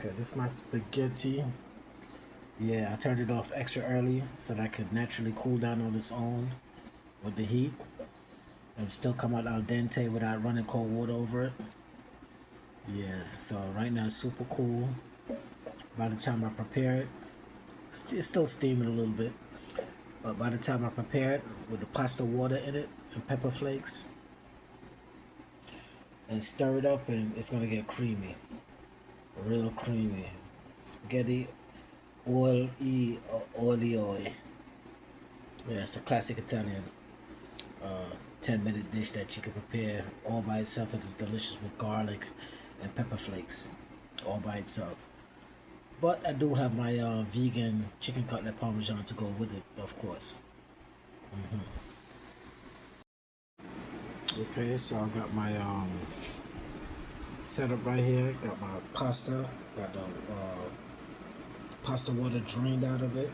Okay, this is my spaghetti. Yeah, I turned it off extra early so that I could naturally cool down on its own with the heat and still come out al dente without running cold water over it. Yeah, so right now it's super cool. By the time I prepare it, it's still steaming a little bit. But by the time I prepare it with the pasta water in it and pepper flakes and stir it up, and it's gonna get creamy, real creamy. Spaghetti Olio. Yeah, it's a classic Italian 10-minute dish that you can prepare all by itself. It is delicious with garlic and pepper flakes, all by itself. But I do have my vegan chicken cutlet parmesan to go with it, of course. Okay, so I got my setup right here. Got my pasta. Got the pasta water drained out of it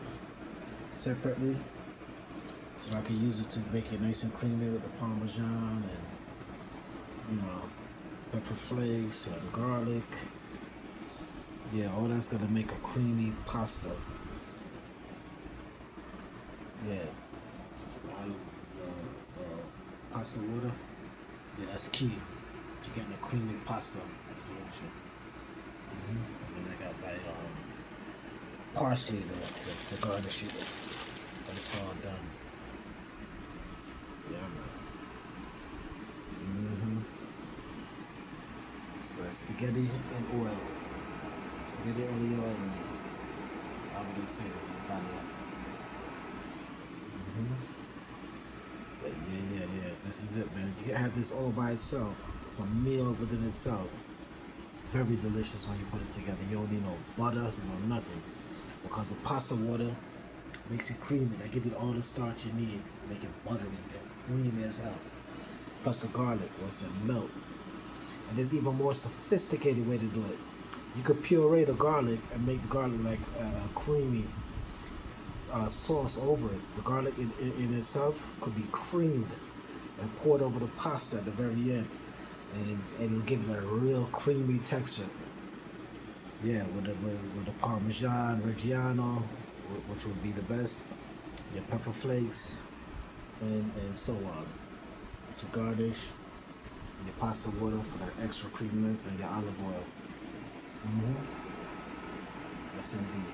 separately, so I can use it to make it nice and creamy with the parmesan and pepper flakes and garlic. Yeah, all that's gonna make a creamy pasta. Yeah, so out of pasta water. Yeah, that's key to getting a creamy pasta solution. And then I got my parsley to garnish it when it's all done. Yeah, man. So spaghetti and oil. Spaghetti olio e olio. How would they say it in Italian? Yeah. This is it, man. You can have this all by itself. It's a meal within itself. Very delicious when you put it together. You don't need no butter, nothing. Because the pasta water makes it creamy. They give you all the starch you need. Make it buttery and creamy as hell. Plus the garlic once it melt. And there's even more sophisticated way to do it. You could puree the garlic and make the garlic like a creamy sauce over it. The garlic in itself could be creamed and poured over the pasta at the very end, and it'll give it a real creamy texture. Yeah, with the Parmesan Reggiano, which would be the best. Your pepper flakes, and so on. To garnish, your pasta water for that extra creaminess, and your olive oil. Yes, indeed.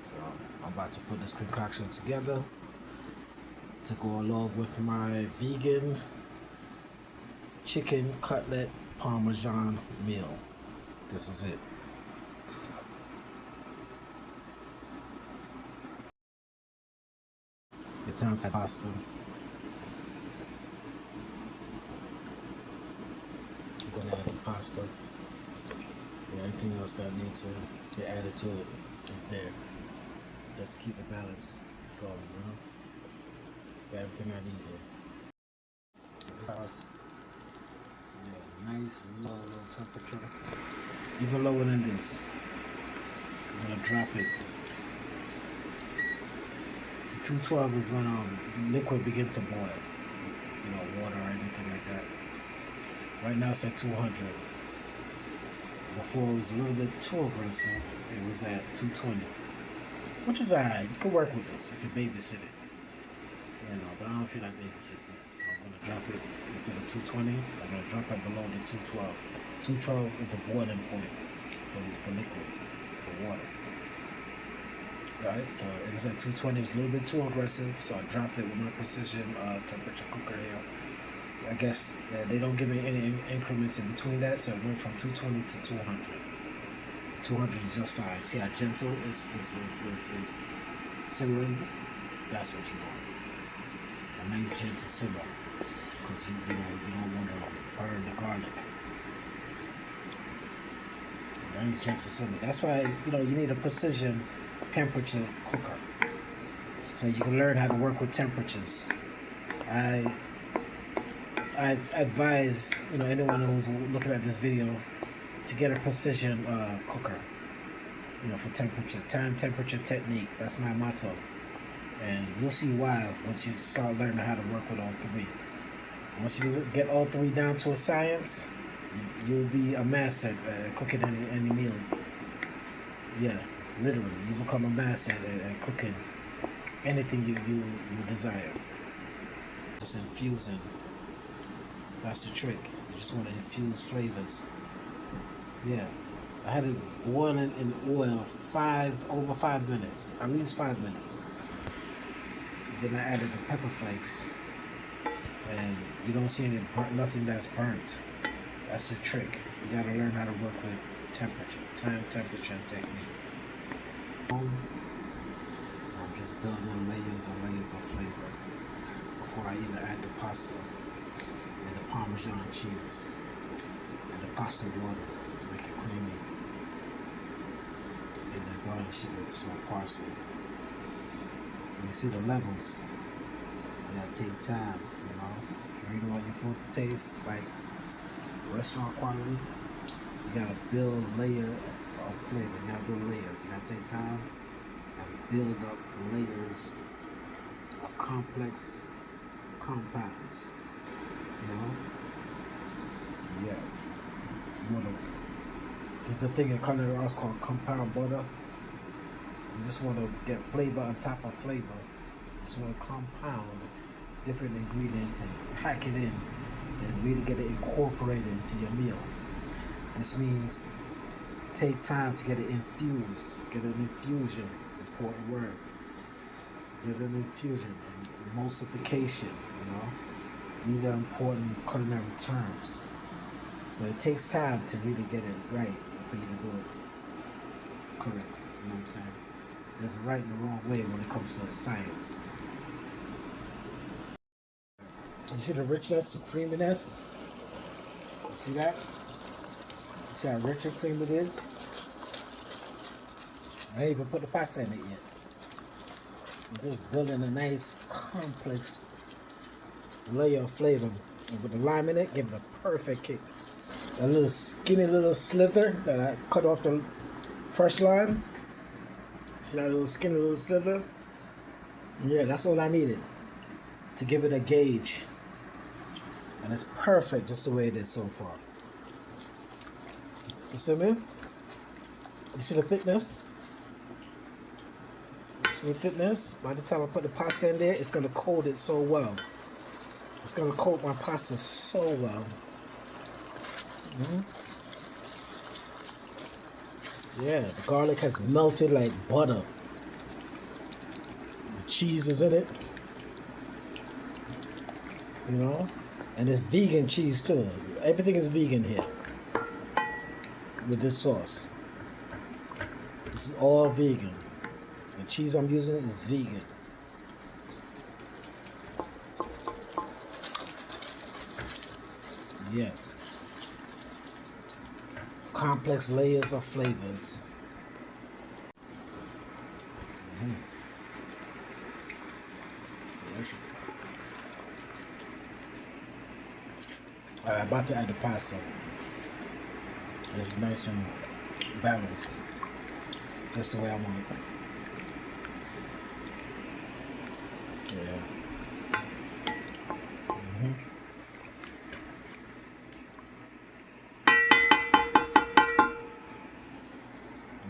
So I'm about to put this concoction together to go along with my vegan chicken cutlet parmesan meal. This is it. Your time for pasta. I'm gonna add the pasta. Yeah, anything else that needs to get added to it is there. Just to keep the balance going, Got everything I need here. Yeah, nice low temperature. Even lower than this. I'm gonna drop it. So 212 is when liquid begins to boil. Water or anything like that. Right now it's at 200. Before it was a little bit too aggressive. It was at 220. Which is alright. You can work with this if you babysit it. But I don't feel like babysitting it. So I'm going to drop it instead of 220. I'm going to drop it below the 212. 212 is the boiling point for liquid, for water. Right? So it was at 220. It was a little bit too aggressive. So I dropped it with my precision temperature cooker here. I guess they don't give me any increments in between that. So it went from 220 to 200. 200 is just fine. See how gentle it's simmering? That's what you want. A nice gentle simmer. Because you don't want to burn the garlic. A nice gentle simmer. That's why you need a precision temperature cooker. So you can learn how to work with temperatures. I advise anyone who's looking at this video to get a precision cooker, for temperature, time, temperature, technique. That's my motto, and you'll see why once you start learning how to work with all three. Once you get all three down to a science, You'll be a master at cooking any meal. Yeah, literally, you become a master at cooking anything you desire. Just infusing. That's the trick. You just want to infuse flavors. Yeah. I had it boiling in oil over 5 minutes, at least 5 minutes. Then I added the pepper flakes, and you don't see nothing that's burnt. That's the trick. You gotta learn how to work with temperature, time, temperature, and technique. I'm just building layers and layers of flavor before I either add the pasta and the Parmesan cheese and the pasta water to make it creamy, and then garnish it with some parsley. So you see the levels. You gotta take time, you know. If you really want your food to taste like restaurant quality, you gotta build layer of flavor. You gotta build layers. You gotta take time and build up layers of complex compounds. You know? Yeah. You wanna, there's a thing in culinary arts called compound butter. You just want to get flavor on top of flavor. You just want to compound different ingredients and pack it in and really get it incorporated into your meal. This means take time to get it infused. Get an infusion, important word. Get an infusion and emulsification, you know. These are important culinary terms. So it takes time to really get it right for you to do it correct. You know what I'm saying? There's a right and a wrong way when it comes to science. You see the richness, the creaminess? You see that? You see how rich and creamy it is? I ain't even put the pasta in it yet. I'm just building a nice, complex layer of flavor. And with the lime in it, give it a perfect kick. A little skinny little slither that I cut off the fresh lime. See that little skinny little slither? Yeah, that's all I needed to give it a gauge. And it's perfect just the way it is so far. You see me? You see the thickness? You see the thickness? By the time I put the pasta in there, it's going to coat it so well. It's going to coat my pasta so well. Yeah, the garlic has melted like butter. The cheese is in it. You know? And it's vegan cheese too. Everything is vegan here. With this sauce. This is all vegan. The cheese I'm using is vegan. Yeah. Complex layers of flavors. Alright, about to add the pasta. It's nice and balanced. Just the way I want it. Yeah.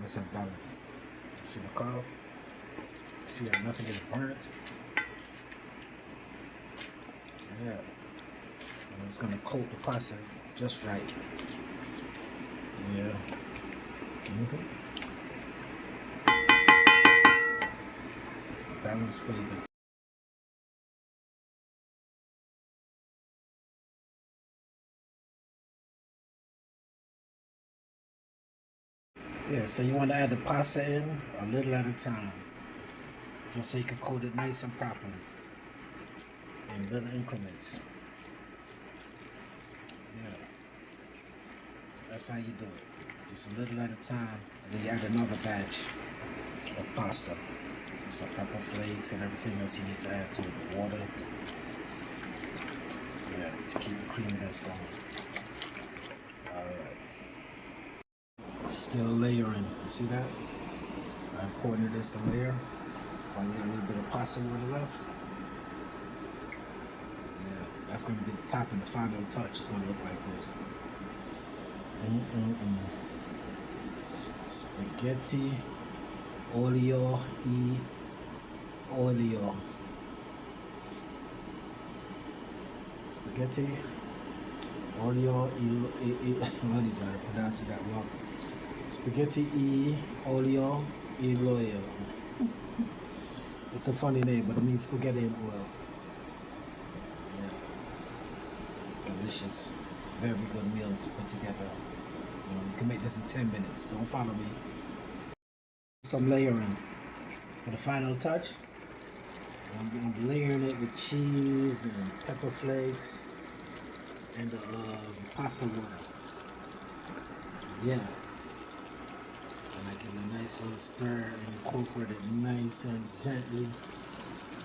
Nice and balanced. See the color? See how nothing is burnt? Yeah. And it's gonna coat the pasta just right. Yeah. Balanced flavors. Yeah, so you want to add the pasta in a little at a time, just so you can coat it nice and properly in little increments. Yeah, that's how you do it. Just a little at a time, and then you add another batch of pasta, some pepper flakes and everything else you need to add to it. Water. Yeah, to keep the creaminess going. Alright. Still layering. You see that? I poured this a layer. While you got a little bit of pasta water left. Yeah, that's going to be the top and the final touch. It's going to look like this. Spaghetti Olio E Olio. Spaghetti Olio I'm not even trying to pronounce it that well. Spaghetti E Olio E Olio. It's a funny name, but it means spaghetti and oil. Yeah, it's delicious. Very good meal to put together. You can make this in 10 minutes. Don't follow me. Some layering for the final touch. I'm layering it with cheese and pepper flakes and pasta water. Yeah. And I give it a nice little stir and incorporate it nice and gently.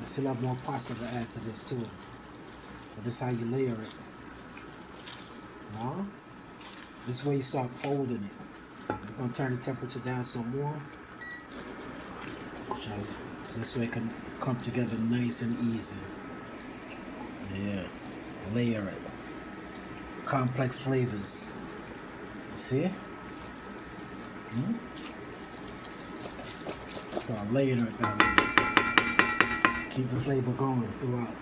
I still have more pasta to add to this too. But this is how you layer it. Now, this way you start folding it. I'm going to turn the temperature down some more. So this way it can come together nice and easy. Yeah. Layer it. Complex flavors. You see? Start layering it that way. Keep the flavor going throughout.